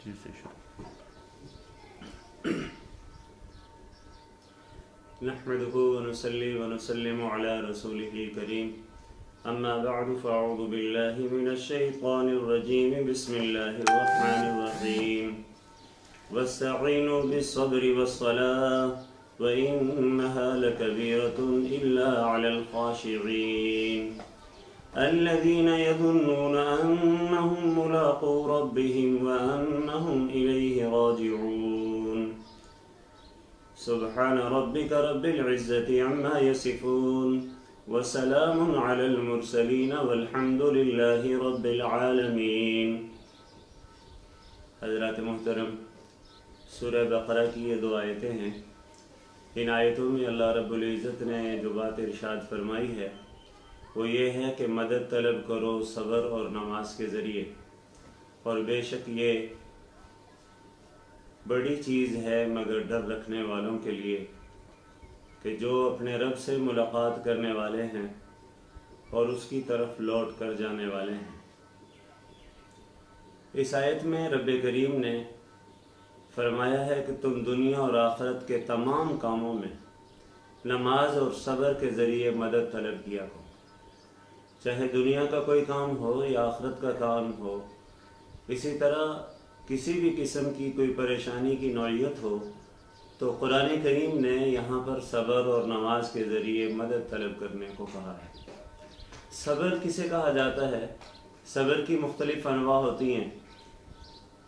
نحمده ونصلي ونسلم على رسوله الكريم اما بعد فاعوذ بالله من الشيطان الرجيم بسم الله الرحمن الرحيم واستعينوا بالصبر والصلاة وإنها لكبيرة إلا على الخاشعين الذين يظنون أنهم ملاقو ربهم وأنهم إليه راجعون سبحان ربك رب العزة عما يصفون وسلام على المرسلين والحمد لله رب العالمين۔ حضرات محترم، سورہ بقرہ کی یہ 2 آیتیں ہیں۔ ان آیتوں میں اللہ رب العزت نے جو بات ارشاد فرمائی ہے وہ یہ ہے کہ مدد طلب کرو صبر اور نماز کے ذریعے، اور بے شک یہ بڑی چیز ہے مگر ڈر رکھنے والوں کے لیے کہ جو اپنے رب سے ملاقات کرنے والے ہیں اور اس کی طرف لوٹ کر جانے والے ہیں۔ اس آیت میں رب کریم نے فرمایا ہے کہ تم دنیا اور آخرت کے تمام کاموں میں نماز اور صبر کے ذریعے مدد طلب کیا کرو، چاہے دنیا کا کوئی کام ہو یا آخرت کا کام ہو۔ اسی طرح کسی بھی قسم کی کوئی پریشانی کی نوعیت ہو تو قرآن کریم نے یہاں پر صبر اور نماز کے ذریعے مدد طلب کرنے کو کہا ہے۔ صبر کسے کہا جاتا ہے؟ صبر کی مختلف انواع ہوتی ہیں۔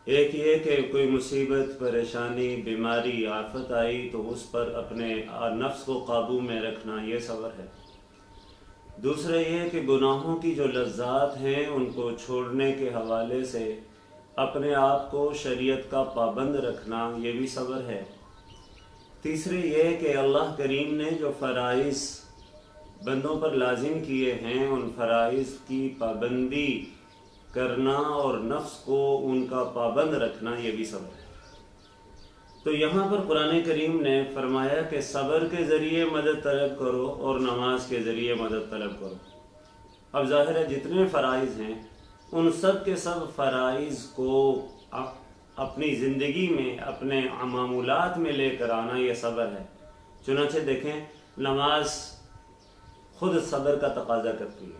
ایک یہ کہ کوئی مصیبت، پریشانی، بیماری، آفت آئی تو اس پر اپنے نفس کو قابو میں رکھنا، یہ صبر ہے۔ دوسرا یہ کہ گناہوں کی جو لذات ہیں ان کو چھوڑنے کے حوالے سے اپنے آپ کو شریعت کا پابند رکھنا، یہ بھی صبر ہے۔ تیسرے یہ کہ اللہ کریم نے جو فرائض بندوں پر لازم کیے ہیں ان فرائض کی پابندی کرنا اور نفس کو ان کا پابند رکھنا، یہ بھی صبر ہے۔ تو یہاں پر قرآن کریم نے فرمایا کہ صبر کے ذریعے مدد طلب کرو اور نماز کے ذریعے مدد طلب کرو۔ اب ظاہر ہے جتنے فرائض ہیں ان سب کے سب فرائض کو اپنی زندگی میں، اپنے معمولات میں لے کر آنا، یہ صبر ہے۔ چنانچہ دیکھیں، نماز خود صبر کا تقاضا کرتی ہے۔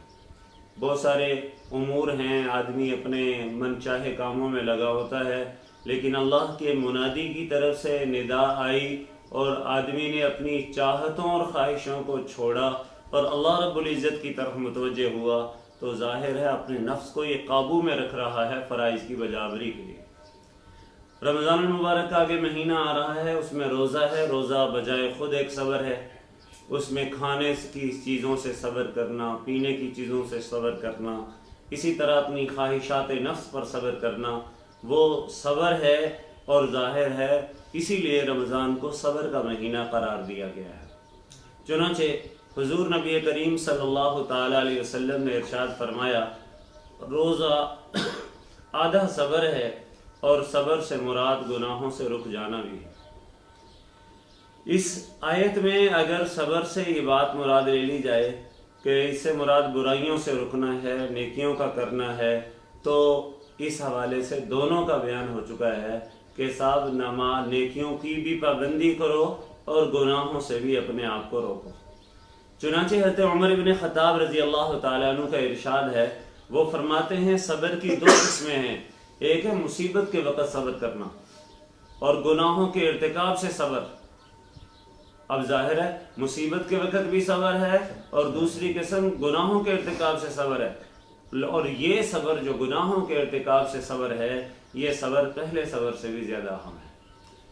بہت سارے امور ہیں، آدمی اپنے من چاہے کاموں میں لگا ہوتا ہے، لیکن اللہ کے منادی کی طرف سے ندا آئی اور آدمی نے اپنی چاہتوں اور خواہشوں کو چھوڑا اور اللہ رب العزت کی طرف متوجہ ہوا تو ظاہر ہے اپنے نفس کو یہ قابو میں رکھ رہا ہے فرائض کی بجاوری کے لیے۔ رمضان المبارک کا آگے مہینہ آ رہا ہے، اس میں روزہ ہے۔ روزہ بجائے خود ایک صبر ہے۔ اس میں کھانے کی چیزوں سے صبر کرنا، پینے کی چیزوں سے صبر کرنا، اسی طرح اپنی خواہشات نفس پر صبر کرنا، وہ صبر ہے۔ اور ظاہر ہے اسی لیے رمضان کو صبر کا مہینہ قرار دیا گیا ہے۔ چنانچہ حضور نبی کریم صلی اللہ تعالیٰ علیہ وسلم نے ارشاد فرمایا، روزہ آدھا صبر ہے اور صبر سے مراد گناہوں سے رک جانا بھی ہے۔ اس آیت میں اگر صبر سے یہ بات مراد لے لی جائے کہ اس سے مراد برائیوں سے رکنا ہے، نیکیوں کا کرنا ہے، تو اس حوالے سے دونوں کا بیان ہو چکا ہے کہ صاحب نیکیوں کی بھی پابندی کرو اور گناہوں سے بھی اپنے آپ کو روکو۔ چنانچہ حضرت عمر بن خطاب رضی اللہ تعالیٰ عنہ کا ارشاد ہے، وہ فرماتے ہیں صبر کی 2 قسمیں ہیں۔ ایک ہے مصیبت کے وقت صبر کرنا اور گناہوں کے ارتکاب سے صبر۔ اب ظاہر ہے مصیبت کے وقت بھی صبر ہے اور دوسری قسم گناہوں کے ارتکاب سے صبر ہے، اور یہ صبر جو گناہوں کے ارتکاب سے صبر ہے، یہ صبر پہلے صبر سے بھی زیادہ اہم ہے۔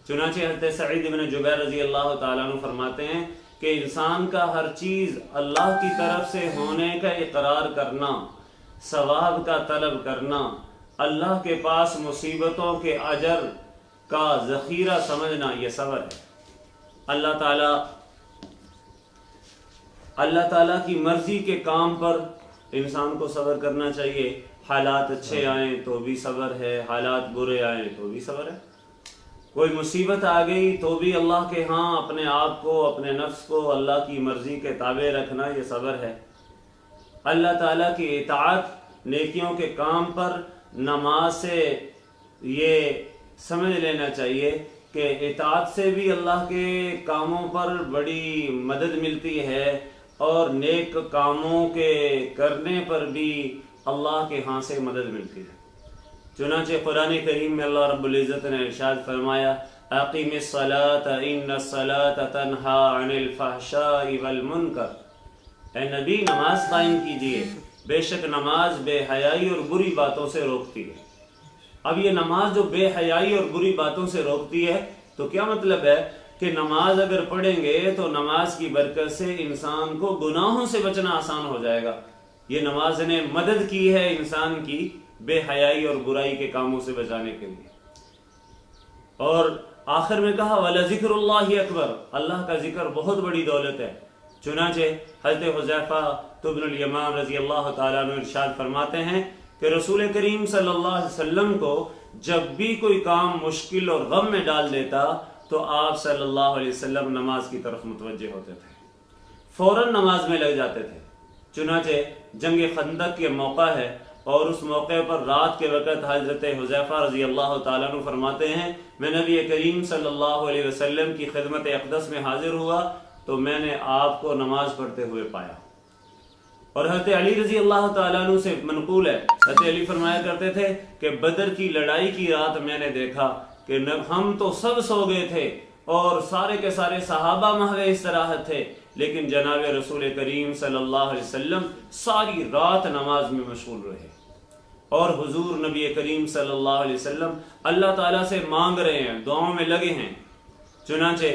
چنانچہ حضرت سعید بن جبیر رضی اللہ تعالیٰ عنہ فرماتے ہیں کہ انسان کا ہر چیز اللہ کی طرف سے ہونے کا اقرار کرنا، ثواب کا طلب کرنا، اللہ کے پاس مصیبتوں کے اجر کا ذخیرہ سمجھنا، یہ صبر ہے۔ اللہ تعالیٰ کی مرضی کے کام پر انسان کو صبر کرنا چاہیے۔ حالات اچھے آئیں تو بھی صبر ہے، حالات برے آئیں تو بھی صبر ہے۔ کوئی مصیبت آ گئی تو بھی اللہ کے ہاں اپنے آپ کو، اپنے نفس کو اللہ کی مرضی کے تابع رکھنا، یہ صبر ہے۔ اللہ تعالیٰ کی اطاعت، نیکیوں کے کام پر، نماز سے یہ سمجھ لینا چاہیے کہ اطاعت سے بھی اللہ کے کاموں پر بڑی مدد ملتی ہے اور نیک کاموں کے کرنے پر بھی اللہ کے ہاں سے مدد ملتی ہے۔ چنانچہ قرآن کریم میں اللہ رب العزت نے ارشاد فرمایا اقیم الصلاۃ ان الصلاۃ تنہی عن الفحشاء والمنکر، اے نبی نماز قائم کیجیے، بے شک نماز بے حیائی اور بری باتوں سے روکتی ہے۔ اب یہ نماز جو بے حیائی اور بری باتوں سے روکتی ہے تو کیا مطلب ہے کہ نماز اگر پڑھیں گے تو نماز کی برکت سے انسان کو گناہوں سے بچنا آسان ہو جائے گا۔ یہ نماز نے مدد کی ہے انسان کی بے حیائی اور برائی کے کاموں سے بچانے کے لیے۔ اور آخر میں کہا وَلَذِكْرُ اللَّهِ أَكْبَرُ، اللہ کا ذکر بہت بڑی دولت ہے۔ چنانچہ حضرت حذیفہ بن الیمان رضی اللہ تعالیٰ عنہ ارشاد فرماتے ہیں کہ رسول کریم صلی اللہ علیہ وسلم کو جب بھی کوئی کام مشکل اور غم میں ڈال دیتا تو آپ صلی اللہ علیہ وسلم نماز کی طرف متوجہ ہوتے تھے، فوراً نماز میں لگ جاتے تھے۔ چنانچہ جنگ خندق کے موقع ہے اور اس موقع پر رات کے وقت حضرت حذیفہ رضی اللہ تعالیٰ عنہ فرماتے ہیں میں نبی کریم صلی اللہ علیہ وسلم کی خدمت اقدس میں حاضر ہوا تو میں نے آپ کو نماز پڑھتے ہوئے پایا۔ اور حضرت علی رضی اللہ تعالیٰ عنہ سے منقول ہے، حضرت علی فرمایا کرتے تھے کہ بدر کی لڑائی کی رات میں نے دیکھا کہ ہم تو سب سو گئے تھے اور سارے کے سارے صحابہ محو استراحت تھے، لیکن جناب رسول کریم صلی اللہ علیہ وسلم ساری رات نماز میں مشغول رہے۔ اور حضور نبی کریم صلی اللہ علیہ وسلم اللہ تعالیٰ سے مانگ رہے ہیں، دعاؤں میں لگے ہیں۔ چنانچہ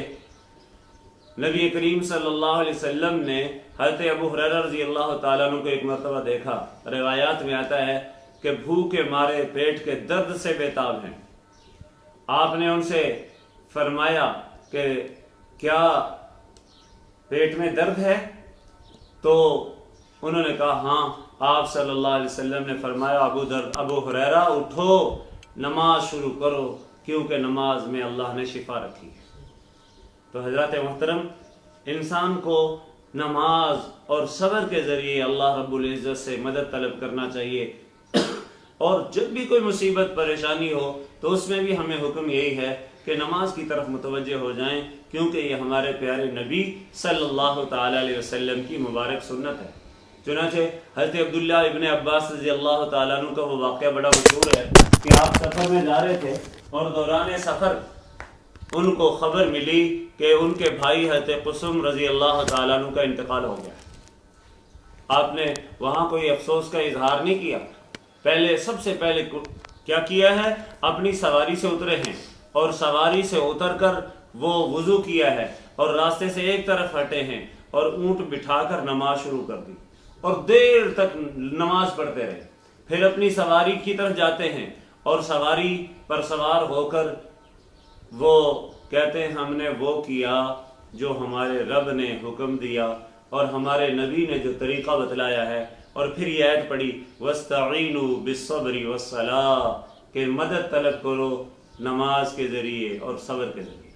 نبی کریم صلی اللہ علیہ وسلم نے حضرت ابو ہریرہ رضی اللہ تعالیٰ عنہ کو ایک مرتبہ دیکھا، روایات میں آتا ہے کہ بھوک کے مارے پیٹ کے درد سے بے تاب ہیں۔ آپ نے ان سے فرمایا کہ کیا پیٹ میں درد ہے؟ تو انہوں نے کہا ہاں۔ آپ صلی اللہ علیہ وسلم نے فرمایا ابو ہریرہ اٹھو، نماز شروع کرو، کیونکہ نماز میں اللہ نے شفا رکھی ہے۔ تو حضرات محترم، انسان کو نماز اور صبر کے ذریعے اللہ رب العزت سے مدد طلب کرنا چاہیے، اور جب بھی کوئی مصیبت پریشانی ہو تو اس میں بھی ہمیں حکم یہی ہے کہ نماز کی طرف متوجہ ہو جائیں، کیونکہ یہ ہمارے پیارے نبی صلی اللہ تعالیٰ علیہ وسلم کی مبارک سنت ہے۔ چنانچہ حضرت عبداللہ ابن عباس رضی اللہ تعالیٰ عنہ کا وہ واقعہ بڑا مشہور ہے کہ آپ سفر میں جا رہے تھے اور دوران سفر ان کو خبر ملی کہ ان کے بھائی حضرت قسم رضی اللہ تعالیٰ عنہ کا انتقال ہو گیا۔ آپ نے وہاں کوئی افسوس کا اظہار نہیں کیا، سب سے پہلے کیا کیا ہے، اپنی سواری سے اترے ہیں اور سواری سے اتر کر وہ وضو کیا ہے اور راستے سے ایک طرف ہٹے ہیں اور اونٹ بٹھا کر نماز شروع کر دی اور دیر تک نماز پڑھتے رہے۔ پھر اپنی سواری کی طرف جاتے ہیں اور سواری پر سوار ہو کر وہ کہتے ہیں ہم نے وہ کیا جو ہمارے رب نے حکم دیا اور ہمارے نبی نے جو طریقہ بتلایا ہے، اور پھر یہ آیت پڑھی وَاسْتَعِینُوا بِالصَّبْرِ وَالصَّلَاةِ کہ مدد طلب کرو نماز کے ذریعے اور صبر کے ذریعے،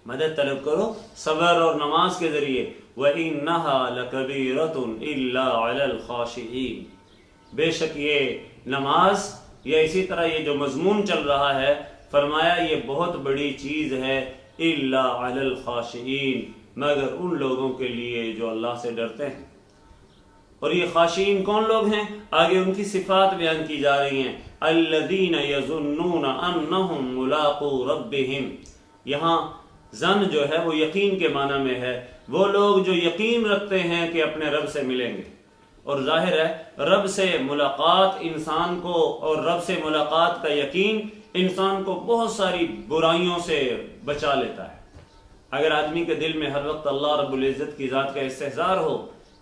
مدد طلب کرو صبر اور نماز کے ذریعے۔ وَإِنَّهَا لَكَبِيرَةٌ إِلَّا عَلَى الْخَاشِعِينَ، بے شک یہ نماز یا اسی طرح یہ جو مضمون چل رہا ہے، فرمایا یہ بہت بڑی چیز ہے إِلَّا عَلَى الْخَاشِعِينَ، مگر ان لوگوں کے لیے جو اللہ سے ڈرتے ہیں۔ اور یہ خاشعین کون لوگ ہیں؟ آگے ان کی صفات بیان کی جا رہی ہیں، الَّذِينَ يَظُنُّونَ أَنَّهُمْ مُلَاقُو رَبِّهِمْ، یہاں ظن جو ہے وہ یقین کے معنی میں ہے، وہ لوگ جو یقین رکھتے ہیں کہ اپنے رب سے ملیں گے۔ اور ظاہر ہے رب سے ملاقات انسان کو، اور رب سے ملاقات کا یقین انسان کو بہت ساری برائیوں سے بچا لیتا ہے۔ اگر آدمی کے دل میں ہر وقت اللہ رب العزت کی ذات کا استحضار ہو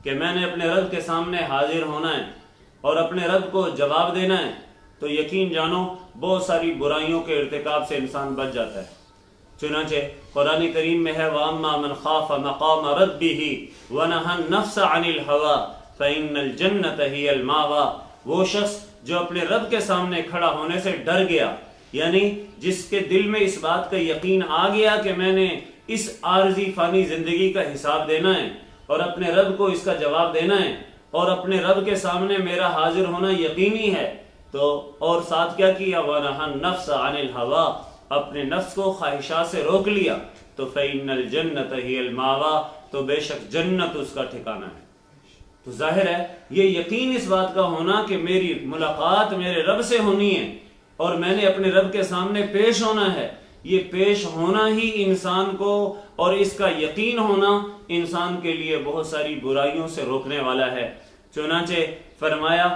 کہ میں نے اپنے رب کے سامنے حاضر ہونا ہے اور اپنے رب کو جواب دینا ہے، تو یقین جانو بہت ساری برائیوں کے ارتکاب سے انسان بچ جاتا ہے۔ چنانچہ قرآن کریم میں ہے وَأَمَّا مَنْ خَافَ مَقَامَ رَبِّهِ وَنَهَى النَّفْسَ عَنِ الْهَوَىٰ فَإِنَّ الْجَنَّةَ هِيَ الْمَأْوَىٰ، وہ شخص جو اپنے رب کے سامنے کھڑا ہونے سے ڈر گیا، یعنی جس کے دل میں اس بات کا یقین آ گیا کہ میں نے اس عارضی فانی زندگی کا حساب دینا ہے اور اپنے رب کو اس کا جواب دینا ہے اور اپنے رب کے سامنے میرا حاضر ہونا یقینی ہے، تو اور ساتھ کیا کیا؟ وَنَهَا النَّفْسَ عَنِ الْهَوَىٰ، اپنے نفس کو خواہشات سے روک لیا، تو فَإِنَّ الْجَنَّةَ هِيَ الْمَأْوَىٰ، تو بے شک جنت اس کا ٹھکانہ ہے۔ تو ظاہر ہے یہ یقین اس بات کا ہونا کہ میری ملاقات میرے رب سے ہونی ہے اور میں نے اپنے رب کے سامنے پیش ہونا ہے، یہ پیش ہونا ہی انسان کو اور اس کا یقین ہونا انسان کے لیے بہت ساری برائیوں سے روکنے والا ہے۔ چنانچہ فرمایا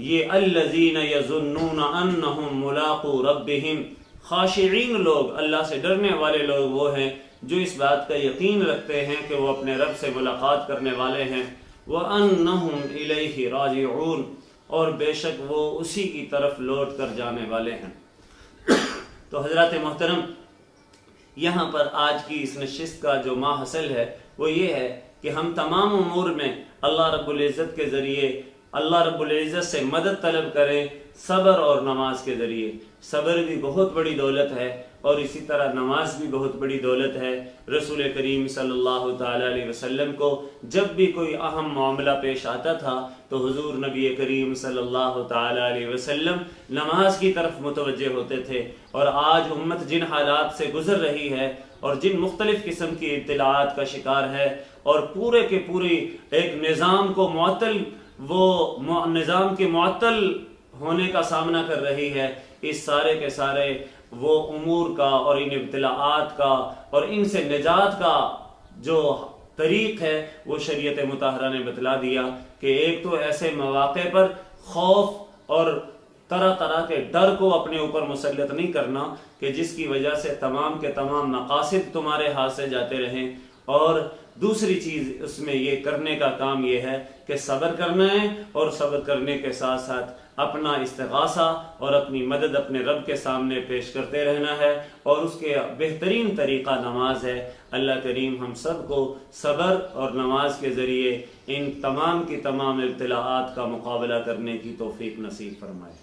یہ الذین یظنون انہم ملاقو ربہم، خاشعین لوگ، اللہ سے ڈرنے والے لوگ وہ ہیں جو اس بات کا یقین رکھتے ہیں کہ وہ اپنے رب سے ملاقات کرنے والے ہیں، وَأَنَّهُمْ إِلَيْهِ رَاجِعُونَ، اور بے شک وہ اسی کی طرف لوٹ کر جانے والے ہیں۔ تو حضرات محترم، یہاں پر آج کی اس نشست کا جو ماحصل ہے وہ یہ ہے کہ ہم تمام امور میں اللہ رب العزت کے ذریعے اللہ رب العزت سے مدد طلب کریں، صبر اور نماز کے ذریعے۔ صبر بھی بہت بڑی دولت ہے اور اسی طرح نماز بھی بہت بڑی دولت ہے۔ رسول کریم صلی اللہ تعالیٰ علیہ وسلم کو جب بھی کوئی اہم معاملہ پیش آتا تھا تو حضور نبی کریم صلی اللہ تعالیٰ علیہ وسلم نماز کی طرف متوجہ ہوتے تھے۔ اور آج امت جن حالات سے گزر رہی ہے اور جن مختلف قسم کی ابتلاعات کا شکار ہے اور پورے کے پوری ایک نظام کو نظام کے معطل ہونے کا سامنا کر رہی ہے، اس سارے کے سارے وہ امور کا اور ان ابتلاعات کا اور ان سے نجات کا جو طریق ہے وہ شریعت مطہرہ نے بتلا دیا کہ ایک تو ایسے مواقع پر خوف اور طرح طرح کے ڈر کو اپنے اوپر مسلط نہیں کرنا کہ جس کی وجہ سے تمام کے تمام مقاصد تمہارے ہاتھ سے جاتے رہیں، اور دوسری چیز اس میں یہ کرنے کا کام یہ ہے کہ صبر کرنا ہے اور صبر کرنے کے ساتھ ساتھ اپنا استغاثہ اور اپنی مدد اپنے رب کے سامنے پیش کرتے رہنا ہے، اور اس کے بہترین طریقہ نماز ہے۔ اللہ کریم ہم سب کو صبر اور نماز کے ذریعے ان تمام کی تمام ابتلاعات کا مقابلہ کرنے کی توفیق نصیب فرمائے۔